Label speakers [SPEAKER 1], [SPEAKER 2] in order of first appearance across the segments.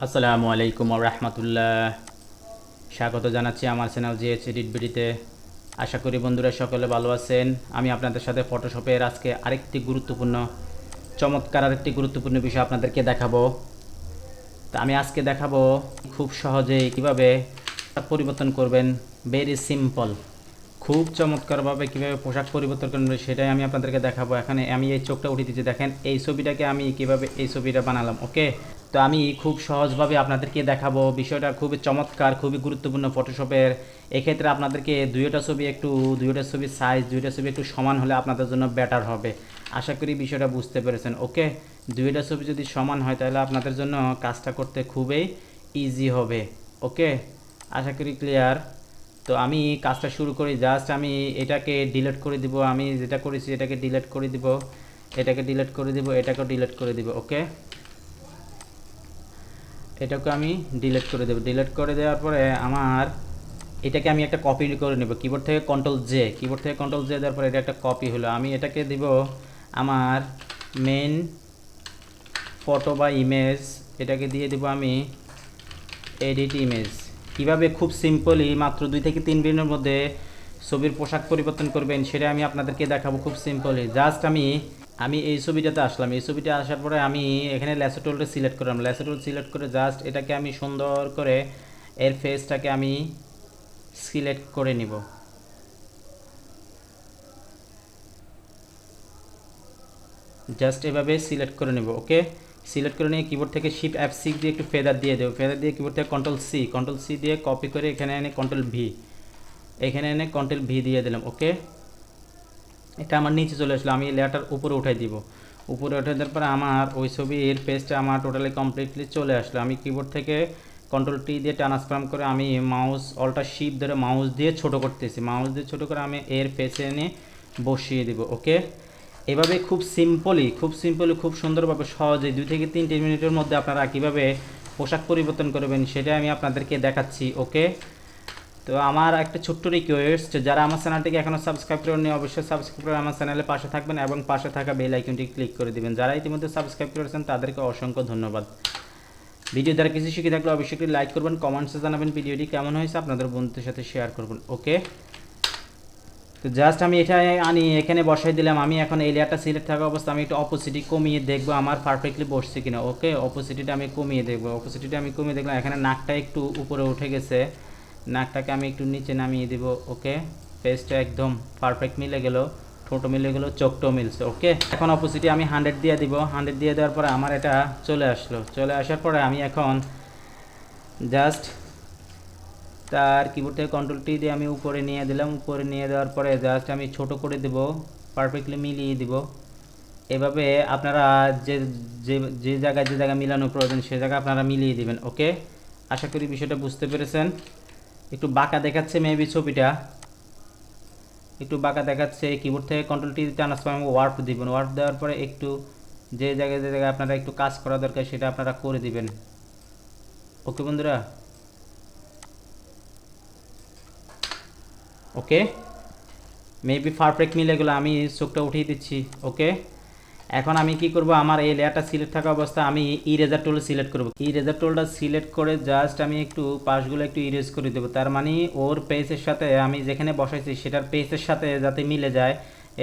[SPEAKER 1] আসসালামু আলাইকুম ওয়া রাহমাতুল্লাহ। স্বাগত জানাচ্ছি আমার চ্যানেল জিএচ এডিট বিডিতে। আশা করি বন্ধুরা সকলে ভালো আছেন। আমি আপনাদের সাথে ফটোশপের আজকে আরেকটি গুরুত্বপূর্ণ বিষয় আপনাদেরকে দেখাবো। তা আমি আজকে দেখাবো খুব সহজেই কিভাবে পরিবর্তন করবেন। ভেরি সিম্পল, খুব চমৎকারভাবে কীভাবে পোশাক পরিবর্তন করবেন সেটাই আমি আপনাদেরকে দেখাবো। এখানে আমি এই চোখটা উঠিয়ে দিচ্ছি, দেখেন এই ছবিটাকে আমি কীভাবে এই ছবিটা বানালাম। ওকে, তো আমি খুব সহজভাবে আপনাদেরকে দেখাবো। বিষয়টা খুবই চমৎকার, খুবই গুরুত্বপূর্ণ ফটোশপের। এক্ষেত্রে আপনাদেরকে দুইটা ছবি সাইজ দুইটা ছবি একটু সমান হলে আপনাদের জন্য বেটার হবে। আশা করি বিষয়টা বুঝতে পেরেছেন। ওকে, দুইটা ছবি যদি সমান হয় তাহলে আপনাদের জন্য কাজটা করতে খুবই ইজি হবে। ওকে, আশা করি ক্লিয়ার। তো আমি কাজটা শুরু করি। জাস্ট আমি এটাকে ডিলিট করে দিব। আমি যেটা করেছি এটাকে ডিলিট করে দিব, এটাকেও ডিলিট করে দিব। ওকে, এটাকে আমি ডিলিট করে দেব। ডিলিট করে দেওয়ার পরে আমার এটাকে আমি একটা কপি করে নেব। কিবোর্ড থেকে কন্ট্রোল জে দেওয়ার পরে এটা একটা কপি হলো। আমি এটাকে দিব আমার মেন ফটো বা ইমেজ, এটাকে দিয়ে দিব আমি এডিট ইমেজ। কীভাবে খুব সিম্পলি মাত্র 2 থেকে 3 মিনিটের মধ্যে ছবির পোশাক পরিবর্তন করবেন সেটা আমি আপনাদেরকে দেখাবো খুব সিম্পলি। জাস্ট আমি এই ছবিটাতে আসলাম। এই ছবিটা আসার পরে আমি এখানে ল্যাসো টুলটা সিলেক্ট করলাম। ল্যাসো টুল সিলেক্ট করে জাস্ট এটাকে আমি সুন্দর করে এর ফেসটাকে আমি সিলেক্ট করে নিব। জাস্ট এভাবে সিলেক্ট করে নেব। ওকে, সিলেক্ট করে নিয়ে কিবোর্ড থেকে শিফট F6 দিয়ে একটু ফেদার দিয়ে দেবো। ফেদার দিয়ে কিবোর্ড থেকে কন্ট্রোল সি দিয়ে কপি করে এখানে এনে কন্ট্রোল ভি দিয়ে দিলাম। ওকে, এটা আমার নিচে চলে আসলো। আমি লেয়ারটার উপরে উঠাই দিব। উপরে উঠে দেওয়ার পরে আমার ওই ছবির পেজটা আমার টোটালি কমপ্লিটলি চলে আসলো। আমি কিবোর্ড থেকে কন্ট্রোল টি দিয়ে ট্রান্সফর্ম করে আমি মাউস অল্টার শিফট ধরে মাউস দিয়ে ছোটো করতেছি। মাউস দিয়ে ছোটো করে আমি এর পেজে এনে বসিয়ে দিব। ওকে, এভাবে খুব সিম্পলি খুব সুন্দরভাবে সহজে 2 থেকে 3 মিনিটের মধ্যে আপনারা কীভাবে পোশাক পরিবর্তন করবেন সেটা আমি আপনাদেরকে দেখাচ্ছি। ওকে, তো আমার একটা ছোট্ট রিকোয়েস্ট, যারা আমার চ্যানেলটিকে এখনও সাবস্ক্রাইব করেননি অবশ্যই সাবস্ক্রাইব করে আমার চ্যানেলের পাশে থাকবেন এবং পাশে থাকা বেল আইকনটি ক্লিক করে দিবেন। যারা ইতিমধ্যে সাবস্ক্রাইব করেছেন তাদেরকে অসংখ্য ধন্যবাদ। ভিডিও দ্বারা কিছু শিখে থাকলে অবশ্যই একটি লাইক করবেন, কমেন্টসে জানাবেন ভিডিওটি কেমন হয়েছে, আপনাদের বন্ধুদের সাথে শেয়ার করবেন। ওকে, তো জাস্ট আমি এটা এখানে বসাই দিলাম। আমি এখন এই লেয়ারটা সিলেক্ট থাকা অবস্থা আমি একটু অপোসিটি কমিয়ে দেখবো আমার পারফেক্টলি বসছে কিনা। ওকে, অপোসিটিটা আমি কমিয়ে দেখলাম এখানে নাকটা একটু উপরে উঠে গেছে। নাকটাকে আমি একটু নিচে নামিয়ে দিব। ওকে, ফেসটা একদম পারফেক্ট মিলে গেল, ঠোঁটো মিলে গেল, চোখটাও মিলছে। ওকে, এখন অপোসিটি আমি 100 দিয়ে দিব। 100 দিয়ে দেওয়ার পরে আমার এটা চলে আসলো। চলে আসার পরে আমি এখন জাস্ট তার কিবোর্ড থেকে কন্ট্রোল টি দিয়ে আমি উপরে নিয়ে দিলাম। উপরে নিয়ে দেওয়ার পরে জাস্ট আমি ছোট করে দেব, পারফেক্টলি মিলিয়ে দিব। এভাবে আপনারা যে যে যে জায়গায় মিলানো প্রয়োজন সে জায়গা আপনারা মিলিয়ে দিবেন। ওকে, আশা করি বিষয়টা বুঝতে পেরেছেন। একটু বাঁকা দেখাচ্ছে মেবি ছবিটা, একটু বাঁকা দেখাচ্ছে। কিবোর্ড থেকে কন্ট্রোল টি ট্রান্সফর্ম ওয়ার্প দিবেন। ওয়ার্প দেওয়ার পরে একটু যে জায়গায় আপনারা একটু কাজ করা দরকার সেটা আপনারা করে দিবেন। ওকে বন্ধুরা, ওকে, মেবি পারফেক্ট মিলে গেলো। আমি চোখটা উঠিয়ে দিচ্ছি। ওকে, এখন আমি কি করব, আমার এই লেয়ারটা সিলেক্ট থাকা অবস্থা আমি ইরেজার টুল সিলেক্ট করব। ইরেজার টুলটা সিলেক্ট করে জাস্ট আমি একটু পাশগুলো একটু ইরেজ করে দেবো। তার মানে ওর পেজের সাথে আমি যেখানে বসাইছি সেটার পেজের সাথে যাতে মিলে যায়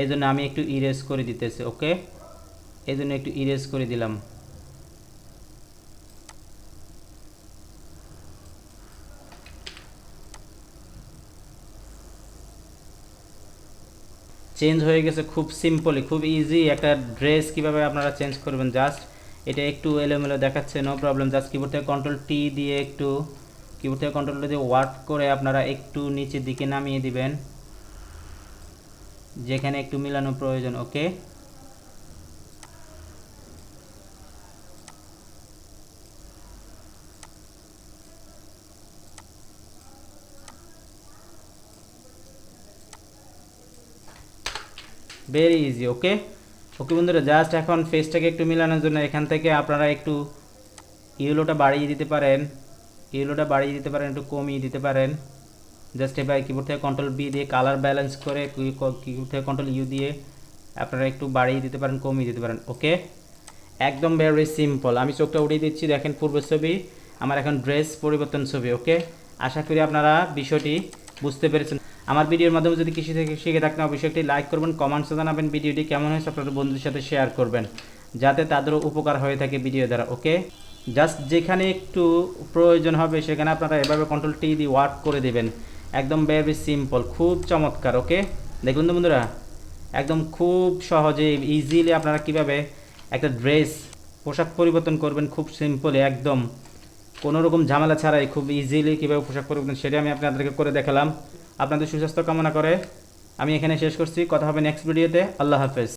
[SPEAKER 1] এই জন্য আমি একটু ইরেজ করে দিতেছি। ওকে, এই জন্য একটু ইরেজ করে দিলাম। চেঞ্জ হয়ে গেছে খুব সিম্পলি, খুব ইজি একটা ড্রেস কীভাবে আপনারা চেঞ্জ করবেন। জাস্ট এটা একটু এলোমেলো দেখাচ্ছে, নো প্রবলেম। জাস্ট কিবোর্ড থেকে কন্ট্রোল টি দিয়ে ওয়ার্ক করে আপনারা একটু নিচের দিকে নামিয়ে দিবেন যেখানে একটু মিলানো প্রয়োজন। ওকে, ভেরি ইজি। ওকে, ওকে বন্ধুরা, জাস্ট এখন ফেসটাকে একটু মিলানোর জন্য এখান থেকে আপনারা একটু ইয়েলোটা বাড়িয়ে দিতে পারেন, একটু কমিয়ে দিতে পারেন। জাস্ট এবার কিবোর্ড থেকে কন্ট্রোল বি দিয়ে কালার ব্যালেন্স করে কিবোর্ড থেকে কন্ট্রোল ইউ দিয়ে আপনারা একটু বাড়িয়ে দিতে পারেন, কমিয়ে দিতে পারেন। ওকে, একদম ভেরি সিম্পল। আমি চোখটা উঠিয়ে দিচ্ছি, দেখেন পূর্বের ছবি আমার এখন ড্রেস পরিবর্তন ছবি। ওকে, আশা করি আপনারা বিষয়টি বুঝতে পেরেছেন। আমার ভিডিওর মাধ্যমে যদি কিছু থেকে শিখে থাকেন অবশ্যই একটি লাইক করবেন, কমেন্টসে জানাবেন ভিডিওটি কেমন হয়েছে, আপনাদের বন্ধুদের সাথে শেয়ার করবেন যাতে তাদেরও উপকার হয়ে থাকে ভিডিও দ্বারা। ওকে, জাস্ট যেখানে একটু প্রয়োজন হবে সেখানে আপনারা এভাবে কন্ট্রোল টি দিয়ে ওয়ার্ক করে দেবেন। একদম ভেরি সিম্পল, খুব চমৎকার। ওকে, দেখুন তো বন্ধুরা, একদম খুব সহজে ইজিলি আপনারা কিভাবে একটা ড্রেস পোশাক পরিবর্তন করবেন, খুব সিম্পলি, একদম কোনো রকম ঝামেলা ছাড়াই খুব ইজিলি কীভাবে পোশাক পরিবর্তন সেটা আমি আপনাদেরকে করে দেখালাম। আপনাদের সুস্বাস্থ্য কামনা করে আমি এখানে শেষ করছি। কথা হবে নেক্সট ভিডিওতে। আল্লাহ হাফেজ।